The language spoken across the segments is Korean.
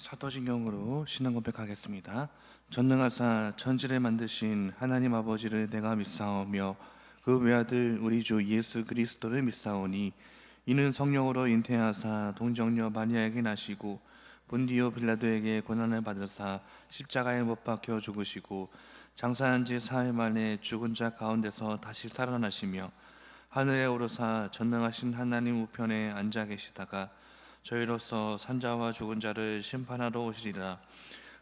사도신경으로 신앙 고백하겠습니다. 전능하사 천지를 만드신 하나님 아버지를 내가 믿사오며 그 외아들 우리 주 예수 그리스도를 믿사오니 이는 성령으로 잉태하사 동정녀 마리아에게 나시고 본디오 빌라도에게 고난을 받으사 십자가에 못 박혀 죽으시고 장사한 지 사흘 만에 죽은 자 가운데서 다시 살아나시며 하늘에 오르사 전능하신 하나님 우편에 앉아 계시다가 저희로서 산자와 죽은 자를 심판하러 오시리라.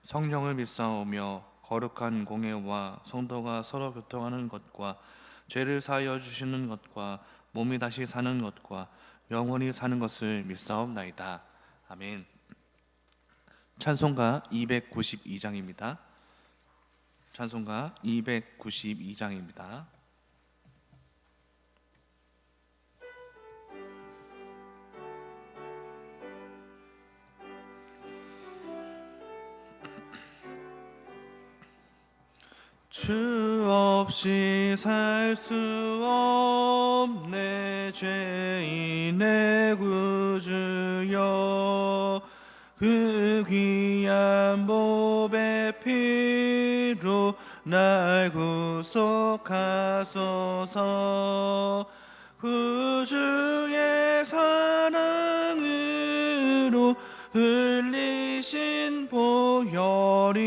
성령을 믿사오며 거룩한 공회와 성도가 서로 교통하는 것과 죄를 사하여 주시는 것과 몸이 다시 사는 것과 영원히 사는 것을 믿사옵나이다. 아멘. 찬송가 292장입니다. 찬송가 292장입니다. 주 없이 살 수 없네 죄인의 구주여 그 귀한 보배 피로 날 구속하소서 구주의 사랑으로 흘리신 보혈이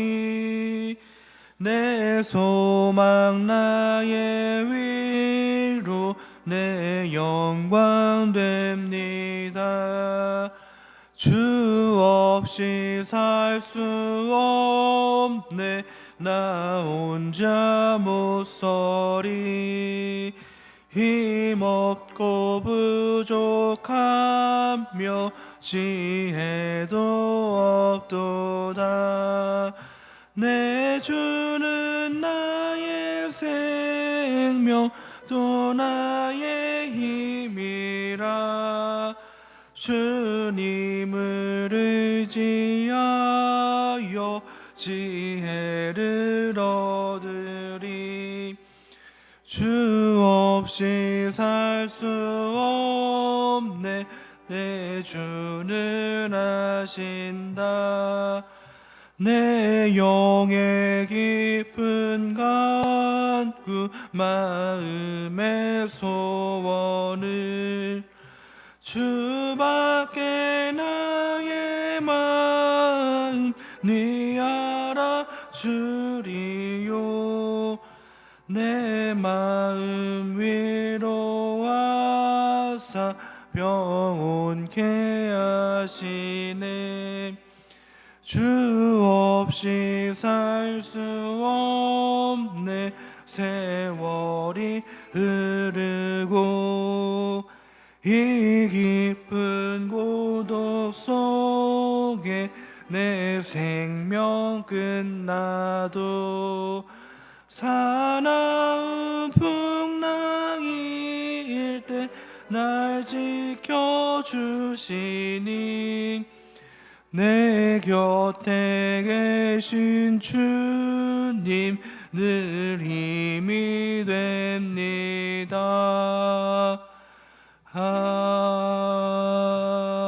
내 소망 나의 위로 내 영광 됩니다. 주 없이 살 수 없네 나 혼자 못 서리 힘없고 부족하며 지혜도 없도다. 내 주는 나의 생명 또 나의 힘이라. 주님을 의지하여 지혜를 얻으리. 주 없이 살 수 없네 내 주는 아신다. 내 영의 깊은 간구 마음의 소원을 주밖에 나의 마음 네 알아주리요. 내 마음 위로하사 평온케 하시네. 주 없이 살 수 없네 세월이 흐르고 이 깊은 고독 속에 내 생명 끝나도 사나운 풍랑일 때 날 지켜주시니 내 곁에 계신 주님 늘 힘이 됩니다.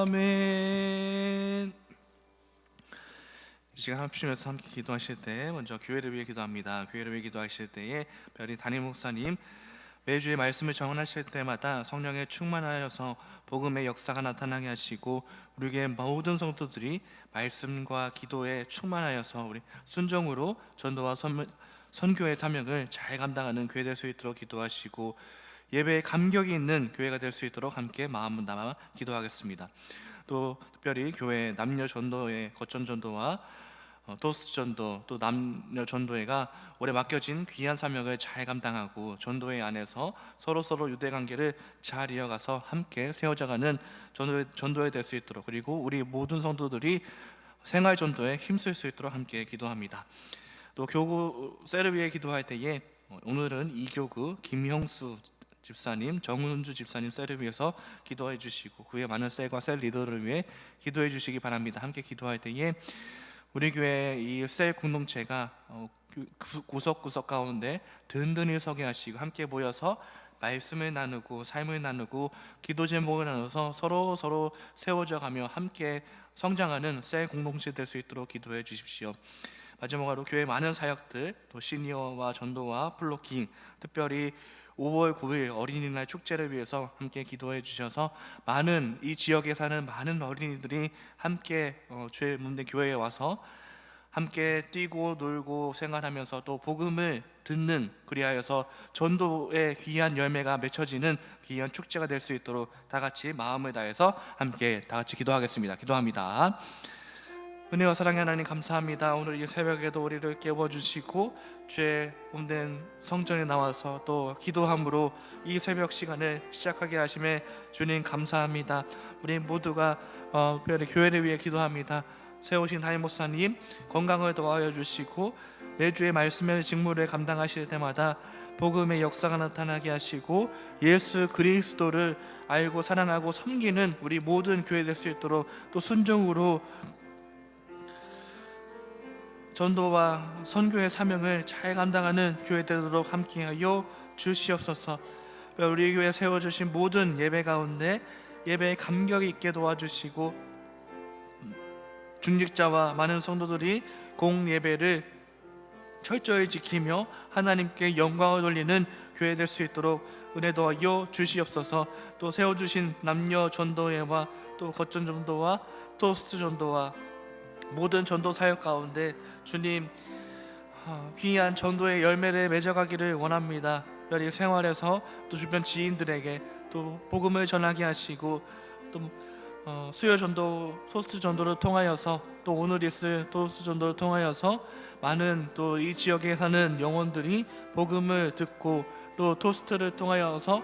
아멘. 이 시간 함께하면서 함께 기도하실 때 먼저 교회를 위해 기도합니다. 교회를 위해 기도하실 때에 별이 담임 목사님 매주의 말씀을 정언하실 때마다 성령에 충만하여서 복음의 역사가 나타나게 하시고 우리에게 모든 성도들이 말씀과 기도에 충만하여서 우리 순종으로 전도와 선교의 사명을 잘 감당하는 교회 될 수 있도록 기도하시고 예배에 감격이 있는 교회가 될 수 있도록 함께 마음을 담아 기도하겠습니다. 또 특별히 교회 남녀 전도회 거점 전도와 도스 전도 또 남녀 전도회가 올해 맡겨진 귀한 사명을 잘 감당하고 전도회 안에서 서로 유대 관계를 잘 이어가서 함께 세워져가는 전도회 될 수 있도록 그리고 우리 모든 성도들이 생활 전도에 힘쓸 수 있도록 함께 기도합니다. 또 교구 셀을 위해 기도할 때에 오늘은 이 교구 김형수 집사님, 정은주 집사님 셀을 위해서 기도해 주시고 그의 많은 셀과 셀 리더를 위해 기도해 주시기 바랍니다. 함께 기도할 때에 우리 교회 이 셀 공동체가 구석구석 가운데 든든히 서게 하시고 함께 모여서 말씀을 나누고 삶을 나누고 기도 제목을 나눠서 서로 세워져 가며 함께 성장하는 새 공동체 될 수 있도록 기도해 주십시오. 마지막으로 교회 많은 사역들, 또 시니어와 전도와 플로킹, 특별히 5월 9일 어린이날 축제를 위해서 함께 기도해 주셔서 많은 이 지역에 사는 많은 어린이들이 함께 주의 몸된 교회에 와서 함께 뛰고 놀고 생활하면서 또 복음을 듣는, 그리하여서 전도의 귀한 열매가 맺혀지는 귀한 축제가 될 수 있도록 다 같이 마음을 다해서 함께 다 같이 기도하겠습니다. 기도합니다. 은혜와 사랑의 하나님, 감사합니다. 오늘 이 새벽에도 우리를 깨워주시고 주의 몸된 성전에 나와서 또 기도함으로 이 새벽 시간을 시작하게 하심에 주님 감사합니다. 우리 모두가 특별히 교회를 위해 기도합니다. 세우신 담임 목사님 건강을 도와여 주시고 매주의 말씀의 직무를 감당하실 때마다 복음의 역사가 나타나게 하시고 예수 그리스도를 알고 사랑하고 섬기는 우리 모든 교회 될 수 있도록 또 순종으로 전도와 선교의 사명을 잘 감당하는 교회 되도록 함께하여 주시옵소서. 우리 교회 세워주신 모든 예배 가운데 예배에 감격 있게 도와주시고 중직자와 많은 성도들이 공예배를 철저히 지키며 하나님께 영광을 돌리는 교회 될 수 있도록 은혜 도와여 주시옵소서. 또 세워주신 남녀 전도회와 또 거점 전도와 토스트 전도와 모든 전도 사역 가운데 주님 귀한 전도의 열매를 맺어가기를 원합니다. 특별히 생활에서 또 주변 지인들에게 또 복음을 전하게 하시고 또 수요 전도, 토스트 전도를 통하여서 또 오늘 있을 토스트 전도를 통하여서 많은 또 이 지역에 사는 영혼들이 복음을 듣고 또 토스트를 통하여서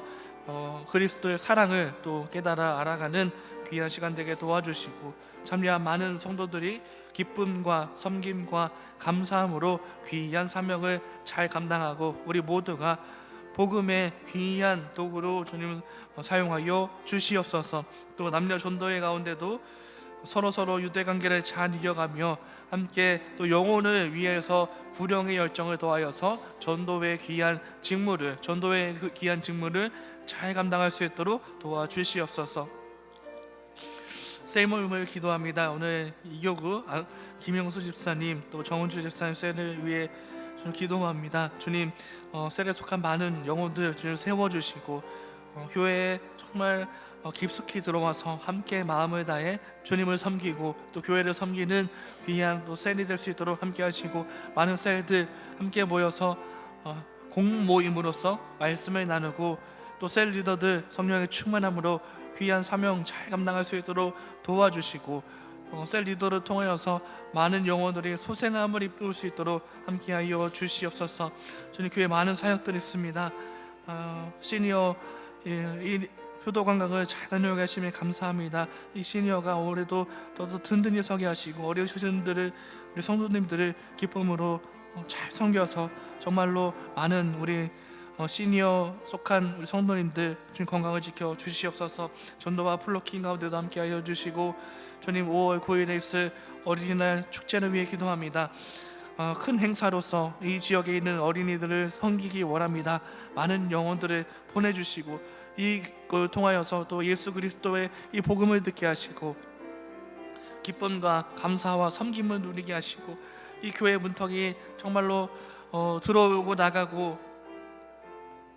그리스도의 사랑을 또 깨달아 알아가는 귀한 시간 되게 도와주시고 참여한 많은 성도들이 기쁨과 섬김과 감사함으로 귀한 사명을 잘 감당하고 우리 모두가 복음의 귀한 도구로 주님 사용하여 주시옵소서. 또 남녀 전도회 가운데도 서로 유대관계를 잘 이어가며 함께 또 영혼을 위해서 구령의 열정을 더하여서 전도의 귀한 직무를 잘 감당할 수 있도록 도와주시옵소서. 셀 모임을 기도합니다. 오늘 이교구 김영수 집사님 또 정은주 집사님 셀을 위해 주님 기도합니다. 주님 셀에 속한 많은 영혼들 주님 세워주시고 교회에 정말 깊숙이 들어와서 함께 마음을 다해 주님을 섬기고 또 교회를 섬기는 귀한 또 셀이 될 수 있도록 함께 하시고 많은 셀들 함께 모여서 공모임으로써 말씀을 나누고 또 셀 리더들 성령의 충만함으로 귀한 사명 잘 감당할 수 있도록 도와주시고 셀 리더를 통하여서 많은 영혼들이 소생함을 입을 수 있도록 함께하여 주시옵소서. 주님 교회 많은 사역들이 있습니다. 시니어 효도 관광을 잘 다녀오게 하시면 감사합니다. 이 시니어가 올해도 더 든든히 서게 하시고 어려우신 분들을 우리 성도님들을 기쁨으로 잘 섬겨서 정말로 많은 우리 시니어 속한 우리 성도님들 주님 건강을 지켜 주시옵소서. 전도와 플로킹 가운데도 함께하여 주시고 주님 5월 9일에 있을 어린이날 축제를 위해 기도합니다. 큰 행사로서 이 지역에 있는 어린이들을 섬기기 원합니다. 많은 영혼들을 보내주시고 이걸 통하여서 또 예수 그리스도의 이 복음을 듣게 하시고 기쁨과 감사와 섬김을 누리게 하시고 이 교회 문턱이 정말로 들어오고 나가고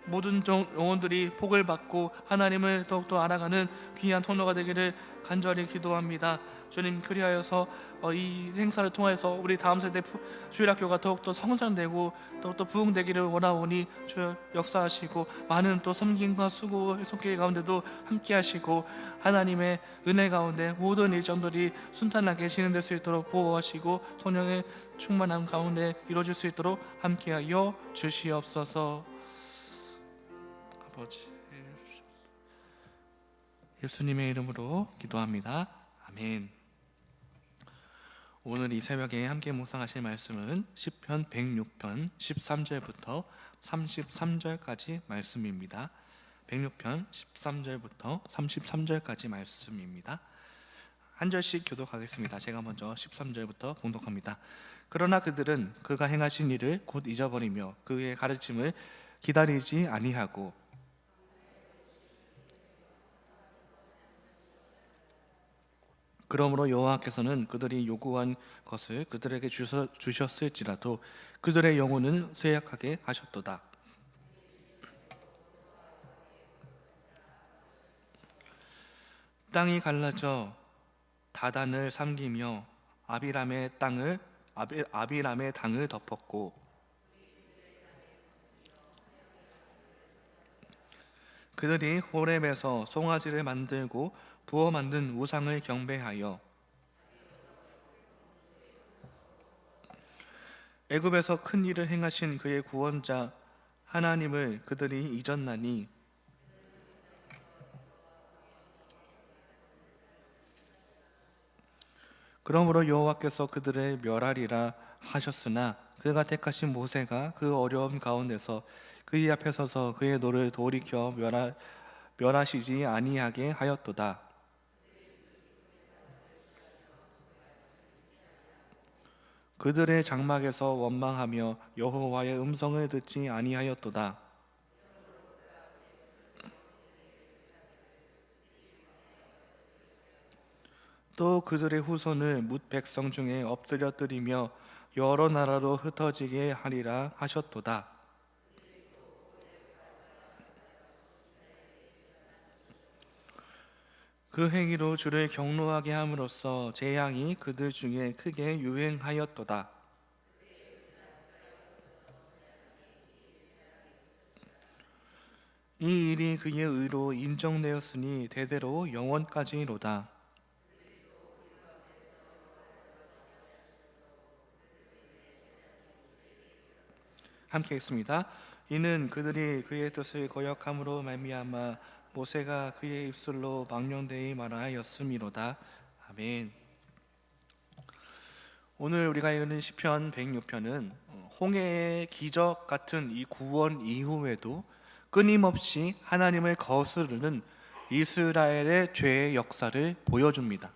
모든 영혼들이 복을 받고 하나님을 더욱더 알아가는 귀한 통로가 되기를 간절히 기도합니다. 주님 그리하여서 이 행사를 통해서 우리 다음 세대 주일학교가 더욱더 성장되고 더욱더 부흥되기를 원하오니 주 역사하시고 많은 또 섬김과 수고의 손길 가운데도 함께하시고 하나님의 은혜 가운데 모든 일정들이 순탄하게 진행될 수 있도록 보호하시고 성령의 충만함 가운데 이루어질 수 있도록 함께하여 주시옵소서. 아버지 예수님의 이름으로 기도합니다. 아멘. 오늘 이 새벽에 함께 묵상하실 말씀은 시편 106편 13절부터 33절까지 말씀입니다. 106편 13절부터 33절까지 말씀입니다. 한 절씩 교독하겠습니다. 제가 먼저 13절부터 봉독합니다. 그러나 그들은 그가 행하신 일을 곧 잊어버리며 그의 가르침을 기다리지 아니하고 그러므로 여호와께서는 그들이 요구한 것을 그들에게 주셨을지라도 그들의 영혼은 쇠약하게 하셨도다. 땅이 갈라져 다단을 삼키며 아비람의 땅을 덮었고 그들이 호렙에서 송아지를 만들고 부어 만든 우상을 경배하여 애굽에서 큰 일을 행하신 그의 구원자 하나님을 그들이 잊었나니 그러므로 여호와께서 그들을 멸하리라 하셨으나 그가 택하신 모세가 그 어려움 가운데서 그의 앞에 서서 그의 노를 돌이켜 멸하시지 아니하게 하였도다. 그들의 장막에서 원망하며 여호와의 음성을 듣지 아니하였도다. 또 그들의 후손을 뭇 백성 중에 엎드려뜨리며 여러 나라로 흩어지게 하리라 하셨도다. 그 행위로 주를 경노하게 함으로써 재앙이 그들 중에 크게 유행하였도다. 이 일이 그의 의로 인정되었으니 대대로 영원까지로다. 함께 읽습니다. 이는 그들이 그의 뜻을 거역함으로 말미암아 모세가 그의 입술로 망령되이 말하였음이로다. 아멘. 오늘 우리가 읽는 시편 106편은 홍해의 기적 같은 이 구원 이후에도 끊임없이 하나님을 거스르는 이스라엘의 죄의 역사를 보여줍니다.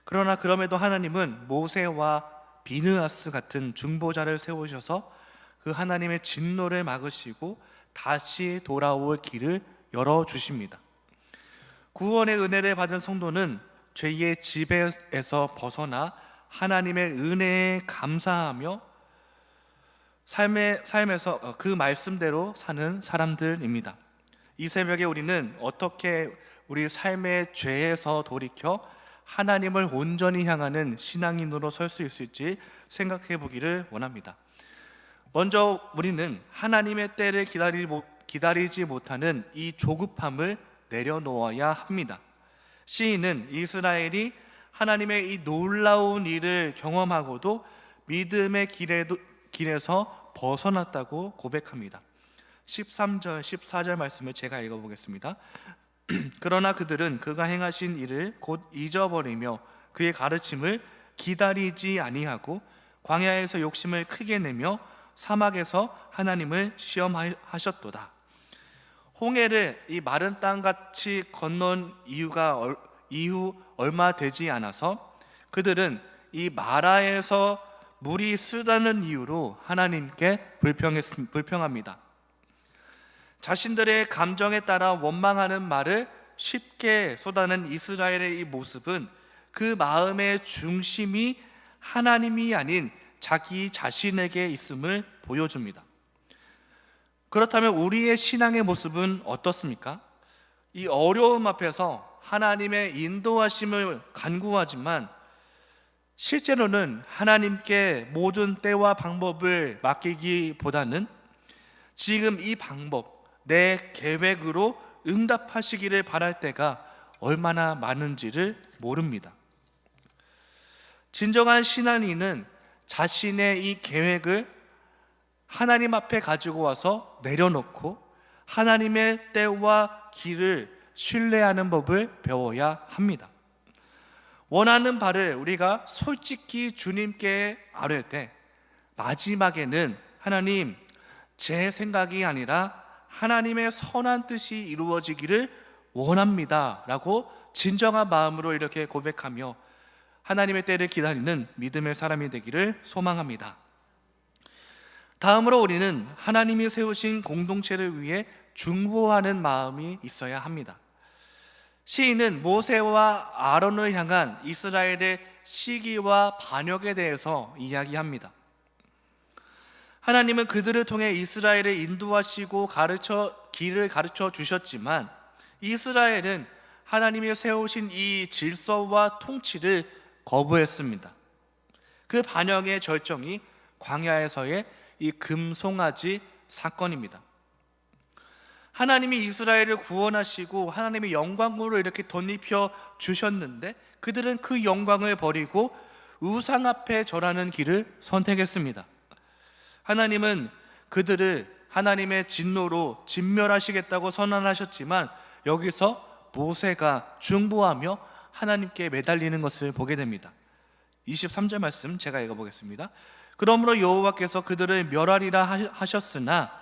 그러나 그럼에도 하나님은 모세와 비느하스 같은 중보자를 세우셔서 그 하나님의 진노를 막으시고 다시 돌아올 길을 열어주십니다. 구원의 은혜를 받은 성도는 죄의 지배에서 벗어나 하나님의 은혜에 감사하며 삶에서 그 말씀대로 사는 사람들입니다. 이 새벽에 우리는 어떻게 우리 삶의 죄에서 돌이켜 하나님을 온전히 향하는 신앙인으로 설 수 있을지 생각해 보기를 원합니다. 먼저 우리는 하나님의 때를 기다리지 못하는 이 조급함을 내려놓아야 합니다. 시인은 이스라엘이 하나님의 이 놀라운 일을 경험하고도 믿음의 길에서 벗어났다고 고백합니다. 13절, 14절 말씀을 제가 읽어보겠습니다. 그러나 그들은 그가 행하신 일을 곧 잊어버리며 그의 가르침을 기다리지 아니하고 광야에서 욕심을 크게 내며 사막에서 하나님을 시험하셨도다. 홍해를 이 마른 땅같이 건넌 이후 얼마 되지 않아서 그들은 이 마라에서 물이 쓰다는 이유로 하나님께 불평합니다. 자신들의 감정에 따라 원망하는 말을 쉽게 쏟아낸 이스라엘의 이 모습은 그 마음의 중심이 하나님이 아닌 자기 자신에게 있음을 보여줍니다. 그렇다면 우리의 신앙의 모습은 어떻습니까? 이 어려움 앞에서 하나님의 인도하심을 간구하지만 실제로는 하나님께 모든 때와 방법을 맡기기보다는 지금 이 방법, 내 계획으로 응답하시기를 바랄 때가 얼마나 많은지를 모릅니다. 진정한 신앙인은 자신의 이 계획을 하나님 앞에 가지고 와서 내려놓고 하나님의 때와 길을 신뢰하는 법을 배워야 합니다. 원하는 바를 우리가 솔직히 주님께 아뢰 때 마지막에는 하나님, 제 생각이 아니라 하나님의 선한 뜻이 이루어지기를 원합니다 라고 진정한 마음으로 이렇게 고백하며 하나님의 때를 기다리는 믿음의 사람이 되기를 소망합니다. 다음으로 우리는 하나님이 세우신 공동체를 위해 중보하는 마음이 있어야 합니다. 시인은 모세와 아론을 향한 이스라엘의 시기와 반역에 대해서 이야기합니다. 하나님은 그들을 통해 이스라엘을 인도하시고 길을 가르쳐 주셨지만 이스라엘은 하나님이 세우신 이 질서와 통치를 거부했습니다. 그 반역의 절정이 광야에서의 이 금송아지 사건입니다. 하나님이 이스라엘을 구원하시고 하나님의 영광으로 이렇게 덧입혀 주셨는데 그들은 그 영광을 버리고 우상 앞에 절하는 길을 선택했습니다. 하나님은 그들을 하나님의 진노로 진멸하시겠다고 선언하셨지만 여기서 모세가 중보하며 하나님께 매달리는 것을 보게 됩니다. 23절 말씀 제가 읽어보겠습니다. 그러므로 여호와께서 그들을 멸하리라 하셨으나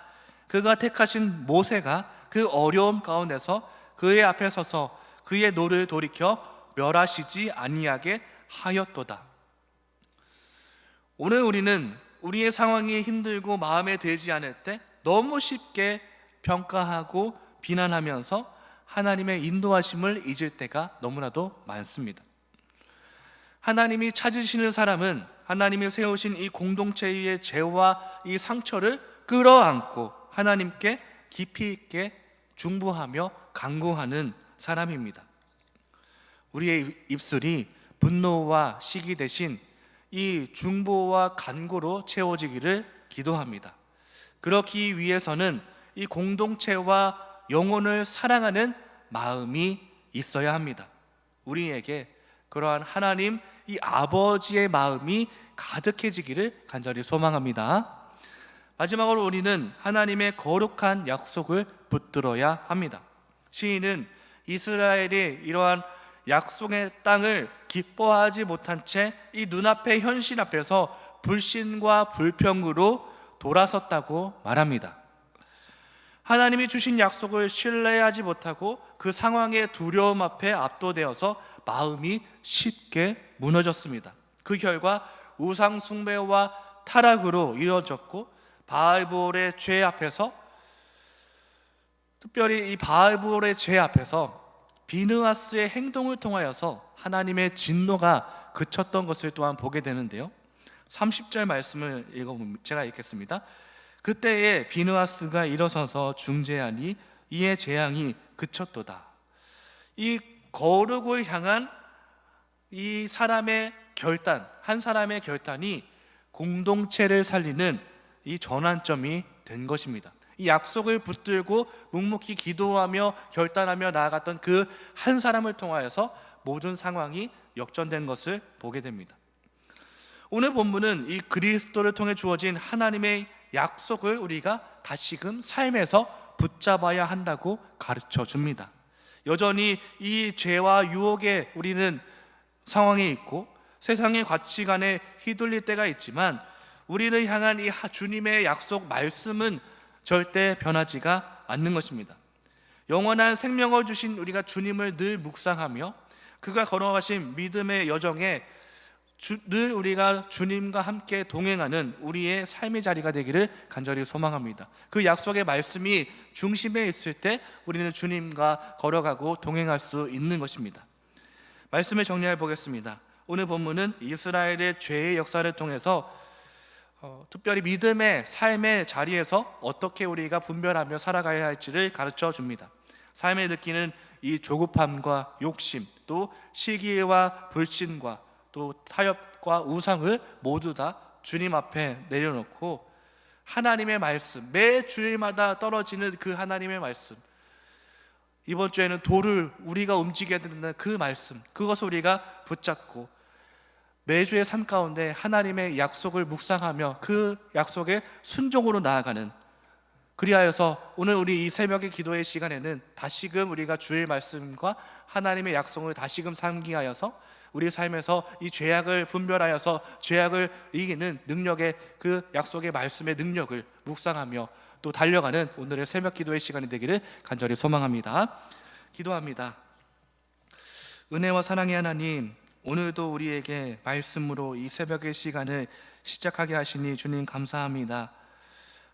그가 택하신 모세가 그 어려움 가운데서 그의 앞에 서서 그의 노를 돌이켜 멸하시지 아니하게 하였도다. 오늘 우리는 우리의 상황이 힘들고 마음에 들지 않을 때 너무 쉽게 평가하고 비난하면서 하나님의 인도하심을 잊을 때가 너무나도 많습니다. 하나님이 찾으시는 사람은 하나님이 세우신 이 공동체의 죄와 이 상처를 끌어안고 하나님께 깊이 있게 중보하며 간구하는 사람입니다. 우리의 입술이 분노와 시기 대신 이 중보와 간구로 채워지기를 기도합니다. 그렇기 위해서는 이 공동체와 영혼을 사랑하는 마음이 있어야 합니다. 우리에게 그러한 하나님 이 아버지의 마음이 가득해지기를 간절히 소망합니다. 마지막으로 우리는 하나님의 거룩한 약속을 붙들어야 합니다. 시인은 이스라엘이 이러한 약속의 땅을 기뻐하지 못한 채 이 눈앞의 현실 앞에서 불신과 불평으로 돌아섰다고 말합니다. 하나님이 주신 약속을 신뢰하지 못하고 그 상황의 두려움 앞에 압도되어서 마음이 쉽게 무너졌습니다. 그 결과 우상 숭배와 타락으로 이루어졌고 바알볼의 죄 앞에서, 특별히 이 바알볼의 죄 앞에서 비느하스의 행동을 통하여서 하나님의 진노가 그쳤던 것을 또한 보게 되는데요. 30절 말씀을 제가 읽겠습니다. 그때에 비느하스가 일어서서 중재하니 이에 재앙이 그쳤도다. 이 거룩을 향한 이 사람의 결단, 한 사람의 결단이 공동체를 살리는 이 전환점이 된 것입니다. 이 약속을 붙들고 묵묵히 기도하며 결단하며 나아갔던 그 한 사람을 통하여서 모든 상황이 역전된 것을 보게 됩니다. 오늘 본문은 이 그리스도를 통해 주어진 하나님의 약속을 우리가 다시금 삶에서 붙잡아야 한다고 가르쳐 줍니다. 여전히 이 죄와 유혹에 우리는 상황에 있고 세상의 가치관에 휘둘릴 때가 있지만 우리를 향한 이 주님의 약속 말씀은 절대 변하지가 않는 것입니다. 영원한 생명을 주신 우리가 주님을 늘 묵상하며 그가 걸어가신 믿음의 여정에 늘 우리가 주님과 함께 동행하는 우리의 삶의 자리가 되기를 간절히 소망합니다. 그 약속의 말씀이 중심에 있을 때 우리는 주님과 걸어가고 동행할 수 있는 것입니다. 말씀을 정리해 보겠습니다. 오늘 본문은 이스라엘의 죄의 역사를 통해서 특별히 믿음의 삶의 자리에서 어떻게 우리가 분별하며 살아가야 할지를 가르쳐 줍니다. 삶에 느끼는 이 조급함과 욕심, 또 시기와 불신과 또 타협과 우상을 모두 다 주님 앞에 내려놓고 하나님의 말씀, 매 주일마다 떨어지는 그 하나님의 말씀, 이번 주에는 돌을 우리가 움직여야 된다는 그 말씀, 그것을 우리가 붙잡고 매주의 삶 가운데 하나님의 약속을 묵상하며 그 약속에 순종으로 나아가는, 그리하여서 오늘 우리 이 새벽의 기도의 시간에는 다시금 우리가 주의 말씀과 하나님의 약속을 다시금 상기하여서 우리 삶에서 이 죄악을 분별하여서 죄악을 이기는 능력의 그 약속의 말씀의 능력을 묵상하며 또 달려가는 오늘의 새벽 기도의 시간이 되기를 간절히 소망합니다. 기도합니다. 은혜와 사랑의 하나님, 오늘도 우리에게 말씀으로 이 새벽의 시간을 시작하게 하시니 주님 감사합니다.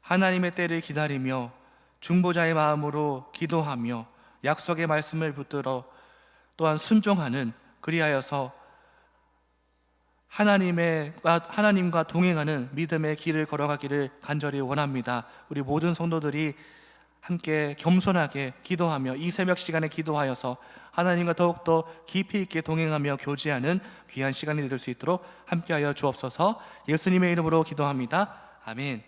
하나님의 때를 기다리며 중보자의 마음으로 기도하며 약속의 말씀을 붙들어 또한 순종하는, 그리하여서 하나님과 동행하는 믿음의 길을 걸어가기를 간절히 원합니다. 우리 모든 성도들이 함께 겸손하게 기도하며 이 새벽 시간에 기도하여서 하나님과 더욱더 깊이 있게 동행하며 교제하는 귀한 시간이 될 수 있도록 함께하여 주옵소서. 예수님의 이름으로 기도합니다. 아멘.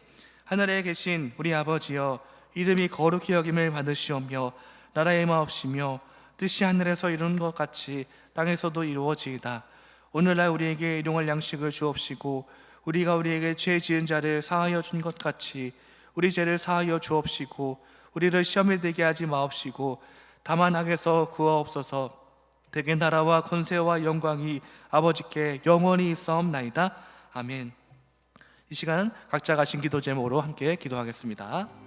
하늘에 계신 우리 아버지여, 이름이 거룩히 여김을 받으시오며 나라의 마옵시며 뜻이 하늘에서 이루는 것 같이 땅에서도 이루어지이다. 오늘날 우리에게 일용할 양식을 주옵시고 우리가 우리에게 죄 지은 자를 사하여 준 것 같이 우리 죄를 사하여 주옵시고 우리를 시험에 들게 하지 마옵시고 다만 악에서 구하옵소서. 대개 나라와 권세와 영광이 아버지께 영원히 있사옵나이다. 아멘. 이 시간 각자 가신 기도 제목으로 함께 기도하겠습니다.